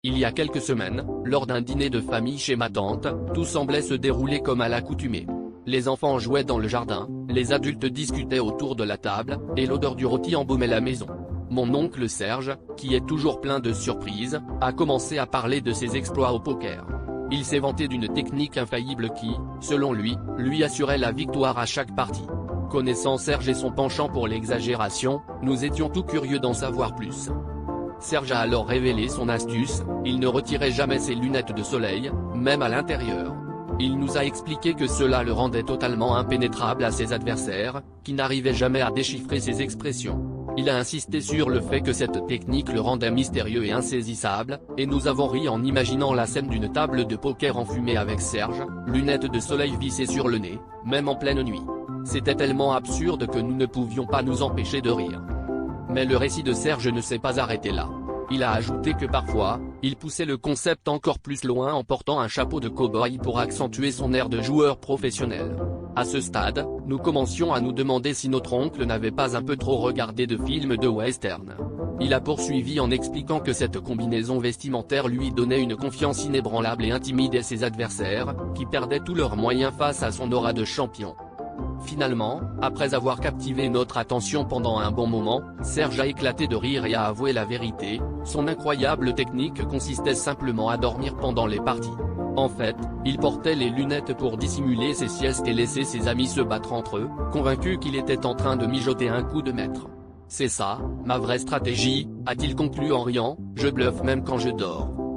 Il y a quelques semaines, lors d'un dîner de famille chez ma tante, tout semblait se dérouler comme à l'accoutumée. Les enfants jouaient dans le jardin, les adultes discutaient autour de la table, et l'odeur du rôti embaumait la maison. Mon oncle Serge, qui est toujours plein de surprises, a commencé à parler de ses exploits au poker. Il s'est vanté d'une technique infaillible qui, selon lui assurait la victoire à chaque partie. Connaissant Serge et son penchant pour l'exagération, nous étions tout curieux d'en savoir plus. Serge a alors révélé son astuce, il ne retirait jamais ses lunettes de soleil, même à l'intérieur. Il nous a expliqué que cela le rendait totalement impénétrable à ses adversaires, qui n'arrivaient jamais à déchiffrer ses expressions. Il a insisté sur le fait que cette technique le rendait mystérieux et insaisissable, et nous avons ri en imaginant la scène d'une table de poker enfumée avec Serge, lunettes de soleil vissées sur le nez, même en pleine nuit. C'était tellement absurde que nous ne pouvions pas nous empêcher de rire. Mais le récit de Serge ne s'est pas arrêté là. Il a ajouté que parfois, il poussait le concept encore plus loin en portant un chapeau de cow-boy pour accentuer son air de joueur professionnel. À ce stade, nous commencions à nous demander si notre oncle n'avait pas un peu trop regardé de films de western. Il a poursuivi en expliquant que cette combinaison vestimentaire lui donnait une confiance inébranlable et intimidait ses adversaires, qui perdaient tous leurs moyens face à son aura de champion. Finalement, après avoir captivé notre attention pendant un bon moment, Serge a éclaté de rire et a avoué la vérité, son incroyable technique consistait simplement à dormir pendant les parties. En fait, il portait les lunettes pour dissimuler ses siestes et laisser ses amis se battre entre eux, convaincu qu'il était en train de mijoter un coup de maître. C'est ça, ma vraie stratégie, a-t-il conclu en riant, je bluffe même quand je dors.